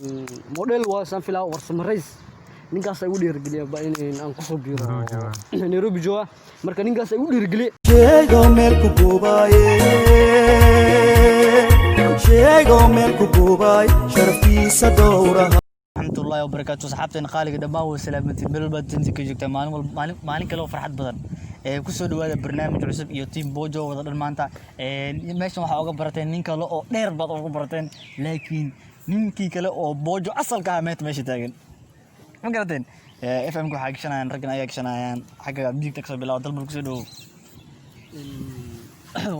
model waa san filaa warsamo rays ninkaas ay u dhiirigeliya ba in aan ku soo biiro Nairobi jooga marka ninkaas ay u dhiirigeliya sheego meel ku gubay sharaftiisa dowraha warahmatullahi wabarakatuh saxaabteen qaaliga dhamaan way salaamantiin meel walba tinta ka joogtaa maalin kale oo farxad badan ku soo dhawaada barnaamij cusub iyo team Bojo wada dhan maanta meeshan waxa uga barateen nin kale oo dheer baad uga barateen laakiin ninkii kale oo Bojo asalka ah meesha taagan ma garateen FM ku xagishanayaan ragna ayaa gashanayaan xagga music ka bilaw dalban ku soo dhaw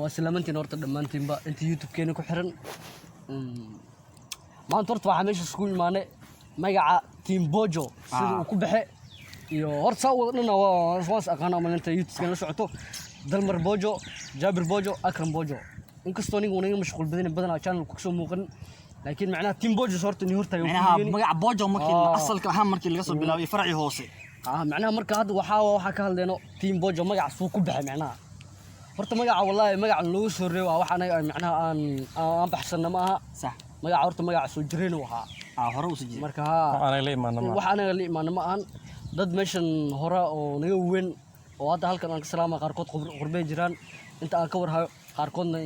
waa salaamantiin horta dhamaantiinba inta YouTube keena ku xiran maanta horta waxa meesha isku imaanay magaca team Bojo sida uu ku baxay iyo horta wadana waa waas aqaan ama inta YouTube la socoto Dalmar Bojo, Jabir Bojo, Akram Bojo inkastoo ningu uu mashquul badan channel ku soo muuqan laakiin macnaha team Bojo horta ni horta magaca Bojo markii asalka ahaan markii laga soo bilaabay farci hoose macnaha marka hadda waxa ka hadlayno team Bojo magaca soo ku baxay macnaha horta magaca wallahi magaca loo soo reeyo waxaan macnaha aan baxsan ma aha sax magaca horta magaca soo jireen waxa hore u soo jiray marka waxaan la imaano ma aan dad meeshan hore oo naga weyn oo hadda halkan aan ka salaama qaarkood qurbay jiraan inta aan ka warhayo qaarkoodna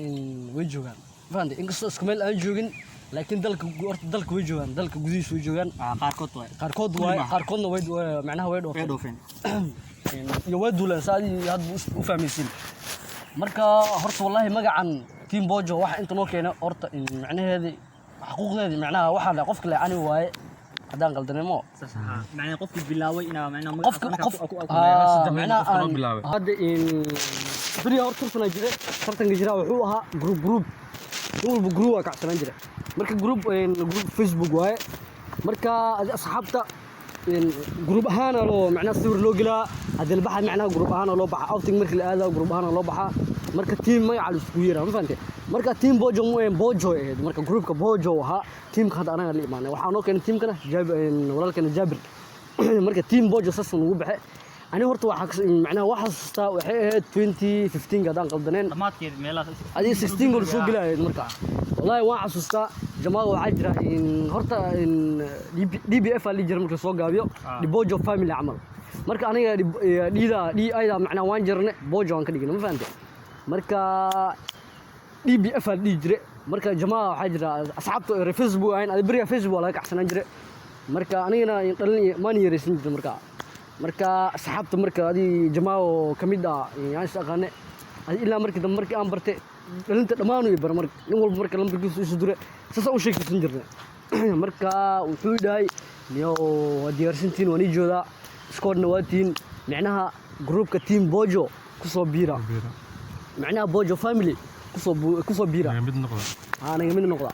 way joogaan fahanday inkastoo isku meel aan joogin laakiin dalka way joogaan dalka gudihiisa way joogaan qaarkoodna way macnaha way dhoofeen iyo way duulaan saadii hadda u fahmaysin marka horta wallahi magacan team Bojo waxa inta noo keenay horta macnaheedu xuquuqdeedii macnaha waxa qofka la ani waaye hadaan qaldanimo macnaha qofka bilaaway ina macnaha macnaha hadda in bari horta jira tartanka jira wuxuu ahaa group walba group ka codsan jira marka group Facebook waaye marka asxaabta group ahaan loo macnaha sawir loo galaa hadii la baxay macnaha group ahaan loo baxaa outing markii la aado group ahaan loo baxaa marka team magaca la isku yeeraa ma fahantay marka team Bojo Bojo aheed marka groupka Bojo waxa teamka hadda anaga la imaanay waxa noo keenay teamkana walaalkana Jabir marka team Bojo sasan ugu baxay ani horta waxa macnaha waxa xasuustaa waxay ahayd 2015 gadaan qaldaneen dhamaadkeed meelaha adii 16 gool soo galay marka wallahi waan xasuustaa jamaa waxa jira in horta in DBF ali jira marka soo gaabiyo Bojo family amal marka aniga ayda macnaha waan jirnay Bojo aan ka dhignay ma fahantay marka DBF ali jira marka jamaa waxa jira asxaabta Facebook aan bariya Facebook laga kacsanaan jira marka anigana dhalin maan yareysan jira marka asxaabta marka adii jamaa oo kamid ah aan shaqaane ilaa markii dambe markii aan bartay dhalinta dhamaan way bar marka nin walba marka lambarkiisu isu dure sasa u sheekaysan jirnay marka wuxuu dhahay niyo diyaarsantiin waan jooda squadna waatiin macnaha groupka team Bojo ku soo biira macnaha Bojo family ku soo biira anaga mid noqda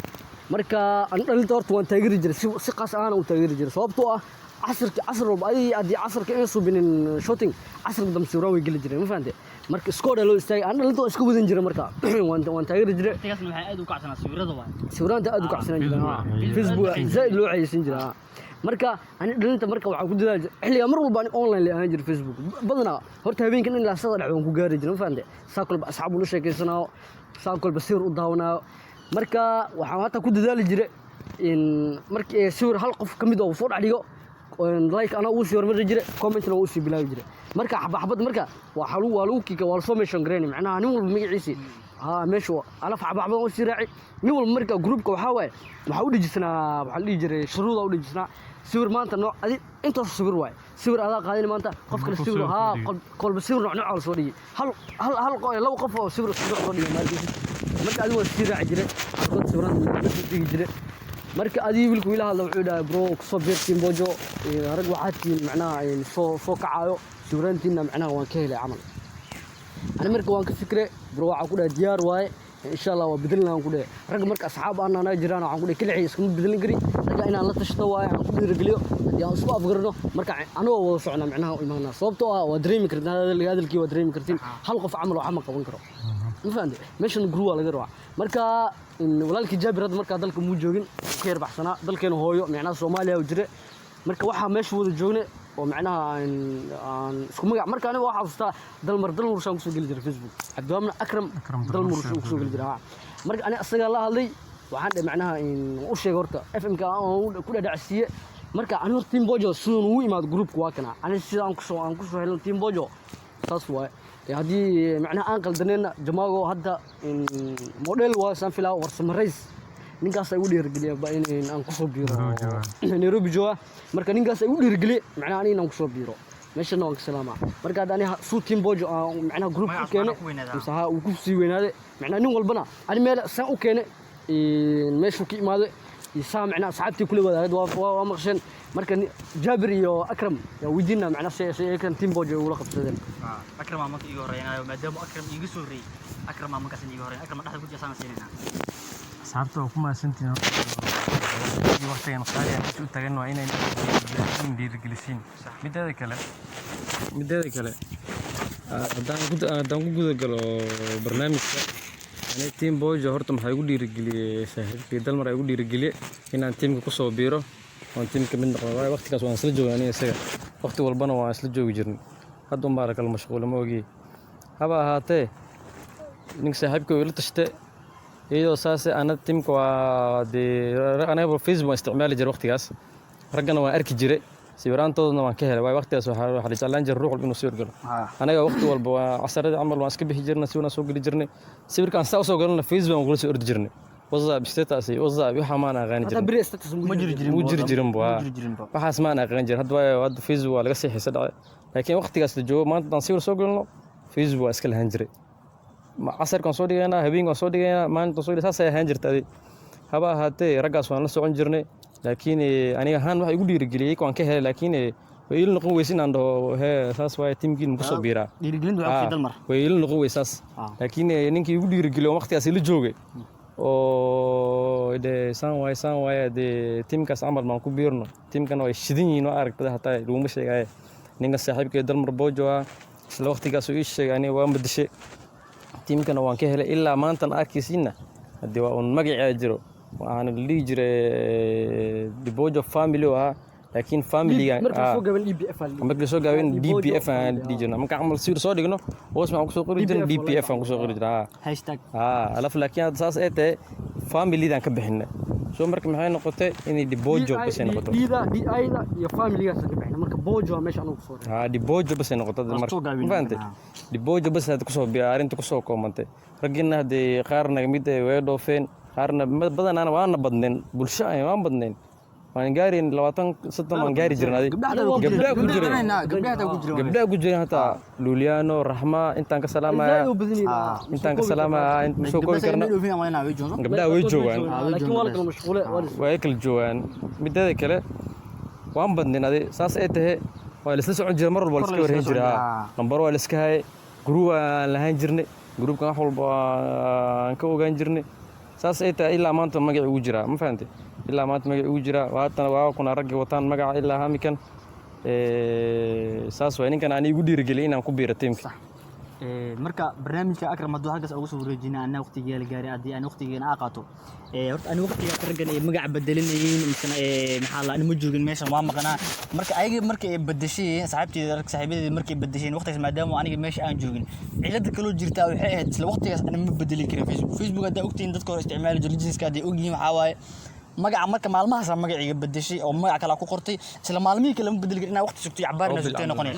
marka aan dhalinta horta waan taageeri jiray si qaas aan u taageeri jiray sababtoo ah casr walba adii casrka in subinin shooting casrka dam sawiraan way gali jireen ma fahantay marka squad loo istaagay aan dhalinta isku wadan jiray marka waan taageeri jiray taasna waxay aad u kacsanaa sawirada sawiranta aad u kacsanaa jiray Facebook zaid loo xayeysin jiray marka ani dhalinta marka waxa ku dadaal xilliga mar walba online la aan jiray Facebook badana horta habeenkan in la soo dhaco ku gaari jiray ma fahantay saakul asxaabu la sheekaysanaa saakul basir u daawanaa marka waxa hata ku dadaali jiray in markii sawir hal qof kamid oo soo dhaxdigo like ana uu soo marin jiray comment na uu soo bilaabi jiray marka xabad marka waxa lagu kiika wala soo meeshan gareyn macnaha nin walba magaciisi meesho ala xabad oo sii raaci nin walba marka groupka waxa waay waxa u dhijisnaa waxa la dhijray shuruuda u dhijisnaa sawir maanta nooc inta sawir waay sawir adaa qaadin maanta qof kale sawir qolba sawir nooc soo dhigi hal qof oo sawir soo dhigi marka adigu sii raaci jiray qof sawiraan dhigi jiray marka adii wiilku ila hadla wuxuu dhahay bro ku soo beertiin Bojo rag waxaadtiin macnaha soo kacaayo sawiraantiina macnaha waan ka helay amal ana marka waan ka fikray bro waxa ku dhahay diyaar waaye insha Allah waa bedelan ku dhahay rag marka asxaab aan jiraan waxaan ku dhahay kaliya iskuma bedelan kari rag inaan la tashado waaye aan ku dhiirigeliyo yaa isku afgarno marka anoo wada socona macnaha u imaanaa sababtoo ah waa dareemi kartaa hadalkii waa dareemi kartiin hal qof amal waxa ma qaban karo ma fahanday meeshan group laga rabaa marka walaalkii Jabir marka dalka muu joogin ka yar baxsana dalkeena hooyo macnaha Soomaaliya u jira marka waxa meesha wada joognay oo macnaha aan isku magac marka aniga waxa xasuustaa dalmar shan ku soo gali jiray Facebook Abdulrahman Akram dalmar ku soo gali jiray marka aniga asaga la hadlay waxaan dhe macnaha u sheeg horta FM-ka aan ku dhadhacsiye marka aan horta Team Bojo sidoo uu imaad groupka waa kana aan sida aan ku soo helno Team Bojo taas waay hadii macnaha aan qaldanayna jamaago hadda model waa san filaa warsamo rays ninkaas ay u dhiirigeliya ba in aan ku soo biiro Nairobi jooga marka ninkaas ay u dhiirigeliya macnaha aan ku soo biiro meesha noo salaama marka hadda aniga suu Team Bojo macnaha group ku keenay saha uu ku sii weynaade macnaha nin walbana ani meel san u keenay meeshu ka imaade isaa macnaha asxaabtii kula wadaagad waa maqshan marka Jabir iyo Akram yaa weydiina macnaha shay kan Team Bojo uu la qabsadeen Akram ma iga horeeyay maadaama Akram iga soo reeyay Akram ma kasan iga horeeyay Akram dhaxda ku jeesana siinayna asxaabta kuma santiin waqtigan qaali ah u tagan waa inay dhiirigelisiin mideeda kale haddaan ku guda galo barnaamijka ani Team Bojo horta maxay ugu dhiirigeliyay saaxiibkii Dalmar ay ugu dhiirigeliyay inaan teamka ku soo biiro oo teamka mid noqdo waqtigaas waan isla joognay isaga waqti walbana waan isla joogi jirnay hadda un baa kala mashquul ma ogi haba ahaatee nin saaxiibkii uu la tashtay iyadoo saas ana teamka waa anaga Facebook isticmaali jiray waqtigaas raggana waan arki jiray sawiraantoodna waan ka helay waqtigaas waxa la jeclaan jiray ruux walba inuu sawir galo anaga waqti walba waa casarada camal waan iska bixi jirnay sawirna soo gali jirnay sawirkan saa soo galna Facebook waan kula soo ordi jirnay WhatsApp status waxa ma ana aqaan jiray ma jiri jirin waxaas ma ana aqaan jiray hadda Facebook waa laga sii xiisa dhacay laakiin waqtigaas la joogo maanta aan sawir soo galno Facebook waa iska lahan jiray casarkan soo dhigaynaa habeenkan soo dhigaynaa maalinta soo dhigaynaa saas ay ahaan jirtay haba ahaatee raggaas waan la socon jirnay laakiin aniga ahaan waxa igu dhiirigeliyay waan ka helay laakiin way ila noqon weysin aan dhaho saas waa teamkiin ku soo biiraa dhiirigelintu waa waqti Dalmar way ila noqon weysaas laakiin ninkii igu dhiirigeliyay waqtigaas la joogay oo saan waay teamkaas amal maan ku biirno teamkan way shidin yihiin oo aragtida hataa lagu sheegay ninka saaxiibkay Dalmar Bojo isla waqtigaas uu sheegay aniga waan badishay teamkana waan ka helay ilaa maanta arkaysiina hadii waa un magaca jiro waxaan lii jiray Bojo family laakiin family-ga markii soo gaabeen DPF aan dijina marka amal sir soo dhigno hoos ma ku soo qori jirnay DPF aan ku soo qori jiraa alaf laakiin saas ay tahay family-dan ka bixinay soo marka maxay noqotay inay Bojo bas ay noqoto ayda iyo family-gaas ka bixinay marka Bojo meesha anu ku soo Bojo bas ay noqoto marka faantay Bojo bas aad ku soo biyaarinta ku soo koomantay ragina hadii qaarna mid ay way dhoofeen qaarna badanana waana badneen bulsho ay waan badneen waan gaarin 20 waan gaari jirnay gabdhaha ku jireen hata Luliano Rahma intaan ka salaamaya inta soo koobi karna gabdhaha way joogan laakiin waa la kala mashquulay way kala joogan mideeda kale waan badneenaday saas ay tahay waa la isla socon jiray mar walba la iska wareen jiray number waa la iska hay group aan lahayn jirnay groupka wax walba aan ka ogaan jirnay saas ay tahay ilaa maanta magac ugu jira ma fahamtay ilaa maanta magac ugu jira waa kuna rag wataan magac ilaa hamikan saas way ninkan aan igu dhiirigeliyay inaan ku biiro teamka marka barnaamijka Akram haduu halkaas ugu soo wareejinaa ana waqtigeeda la gaaray hadii aan waqtigeena qaato horta ani waqtiga raggan ee magac bedelinayeen misana maxaa la ma joogin meeshan waa maqnaa marka ayaga markay bedesheen saaxiibadii markay bedesheen waqtigaas maadaama aniga meesha aan joogin cilada kale jirta waxay ahayd isla waqtigaas aan ma bedeli karin Facebook hadda ogtiin dadka hore isticmaali jiray jinska hadii ogyihiin waxa waaye magaca marka maalmahaas magaciga bedeshay oo magac kale ku qortay isla maalmihii kale ma bedeli karin waqti sugtay cabaarna sugtay noqonay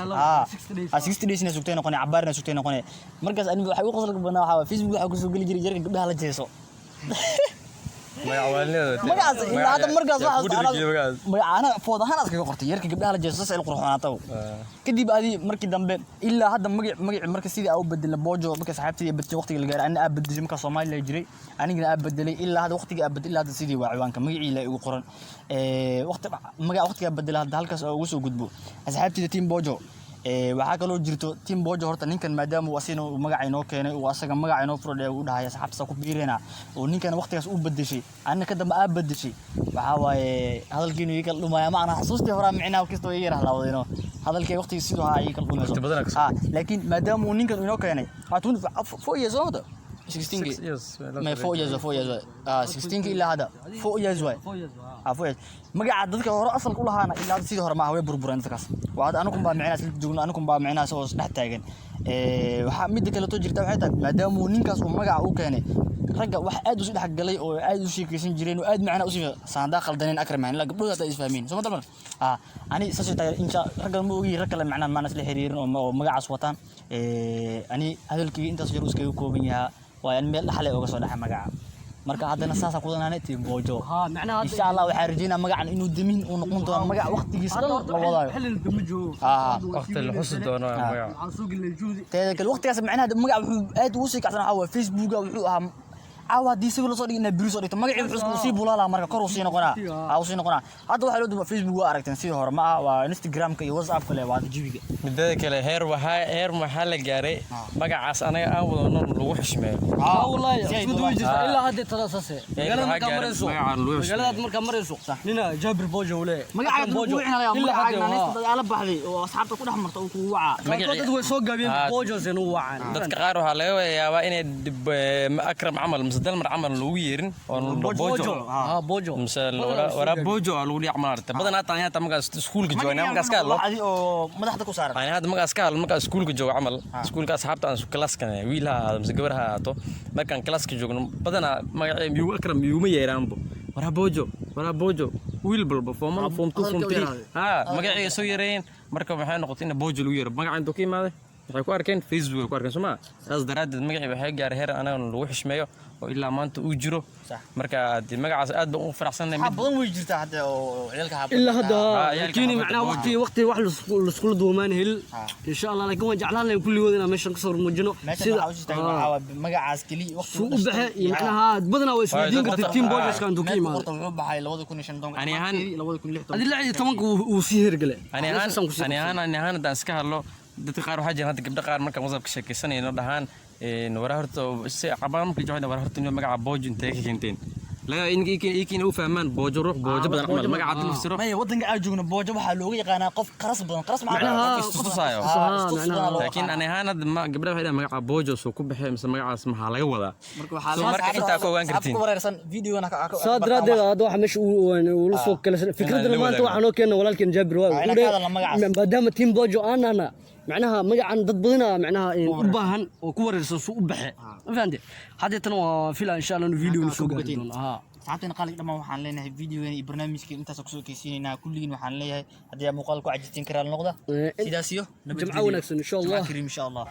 60 days sugtay noqonay cabaarna sugtay noqonay markaas aniga waxa uu qosol banaa waxa Facebook waxa ku soo gali jiray yarka gabdhaha la jeeso magacaas ilaa hadda markaas ana foodahan aska qortay yarka gabdhaha la jeeso seel qurxoonaato kadib adii markii dambe ilaa hadda magac marka sidii uu bedelay Bojo marka saaxiibtii bedeshay waqtiga la gaaray ana bedeshay marka Soomaaliya jiray anigana bedelay ilaa hadda waqtiga bedel ilaa hadda sidii waa ciwaanka magacii la igu qoran waqtiga bedel hadda halkaas ugu soo gudbo asxaabtii Team Bojo waxa kale oo jirto Team Bojo horta ninkan maadaama uu asina magac inoo keenay uu asaga magac inoo furdhay uu dhahay asxaabta ku biireena oo ninkan waqtigaas uu bedeshay anna ka dambe aad bedeshay waxa waaye hadalkiinu iga dhumaya ma ana xasuustii hore micnaa kisto iga rahlaawdeeno hadalkii waqtiga sidoo ha iga dhumayso laakiin maadaama uu ninkan inoo keenay waxa 4 years old 16 years 4 years 16 ilaa hada 4 years way عفوا مقعد dadka hore asalka u lahaana ilaa sidii hore ma aha way burbureen dadkaas waad anakum baa micnaas la joogno anakum baa micnaas oo dhex taagan waxa mid kale to jirta waxay tahay maadaama uu ninkaas uu magaca u keenay ragga wax aad u dhex galay oo aad u sheekaysan jireen oo aad macna u sii saanda qaldaneen akramaan la gabdhood ay isfahmeen soo ma dalban ani saasi tahay insha ragga ma ogi rag kale macna ma nasla xiriirin oo magacaas wataan ani hadalkii intaas yar iskaga kooban yahay waa in meel dhaxlay uga soo dhaxay magaca marka haddana saasa ku danaanay Team Bojo insha Allah waxa rajeynaa magacan inuu damin uu noqon doono magac waqtigiisa la wadaayo xilli dama joogo waqti la xusi doono magaca waxaan soo gelnay juudi teeda kale waqtigaas macnaha magac wuxuu aad ugu sii kacsan waxa Facebook wuxuu ahaa عاود دي سوي لصدق إن بيروس صدق تمجع بحس وصيب ولا لا مرة كروسين قناة عاوسين قناة هذا واحد لو فيسبوك وأركتن سيه هرماء وإنستغرام كي واتساب كله وهذا جيبي midda kale heer maxaa la gaaray magacaas anaga aan wadano lagu xishmeeyo والله اسود وجه إلا هذه تراسسه قالت مركا مريسو قالت مركا مريسو نينا جابر بوجو ولا مقعد بوجو إحنا إلا هذا ناس على بحري وأصحابته كلهم مرتوا ووعى قالت هو سوق قبيل بوجو زين ووعى dadka qaar waxa laga yaabaa inay akram camal مسدل مر عمل لو ييرن oo بوجو بوجو مسل wara bojo lagu dhiic maarta badan taanya tamaga iskuulka joogna magaas ka lo عادي أو مدحت كوسار ayna hadda magaas ka marka iskuulka joogo camal iskuulka asxaabta aan class-ka wiilaha mise gabarha aato markaan class-ka joogno badana magaca miyu akram miyu ma yeeraanbo wara bojo wiil balba form 1 form 2 form 3 magaciisa soo yareen marka waxay noqotay in bojo lagu yeero magaca intuu ka imaaday waxay ku arkeen Facebook ku arkeen Soomaa saas daraadeed magaci waxay gaar heer anaga lagu xishmeeyo oo ilaa maanta uu jiro marka magacaas aad baan u faraxsanahay mid badan way jirtaa hadda oo ciidanka habba إلا هذا لكن معناه وقتي واحد السكول دومان هيل إن شاء الله لكن وجعلنا لنا كل يوم ماشي نكسر مجنو ماشي عاوز تاع مقعد كلي وقت سوق بحه معناها بدنا ويسودين قد التيم بوجس كان دوكي ما wuxuu baxay 2015 ani ahaan 2016 هذه اللي تمنك وسيهر قله ani ahaan daan iska hadlo dadka qaar waxa jiraan hadda gabdha qaar marka wasabka sheekaysanayno dhahaan wara horta si qabaan markii joogna wara horta inuu magaca Bojo intee ka keenteen laga in u fahmaan Bojo ruux Bojo badan camal magaca dilfsiro ma wadanka aad joogna Bojo waxa looga yaqaanaa qof qaras badan qaras معناها istusaayo laakiin ani ahaan gabdha waxay magaca Bojo soo ku baxay mise magacaas maxaa laga wadaa marka inta ku ogaan kartiin ku wareersan videona ka صادرات هذا واحد مش ولسه كل فكرة ما أنت واحد كنا ولكن جابر ما دام تيم بوجو أنا معناها مجا ضد بدنا معناها أباهن وكور السوق بحه فهمت هذا تنو فيلا إن شاء الله فيديو نسوق saxaabtayna qaali dhammaan waxaan leenahay videogan iyo barnaamijka intaas ku soo keysiinayna kulligiin waxaan leeyahay haddii muuqaalku cajitin karaa noqda sidaas iyo جمعة ونكسن إن شاء الله كريم إن شاء الله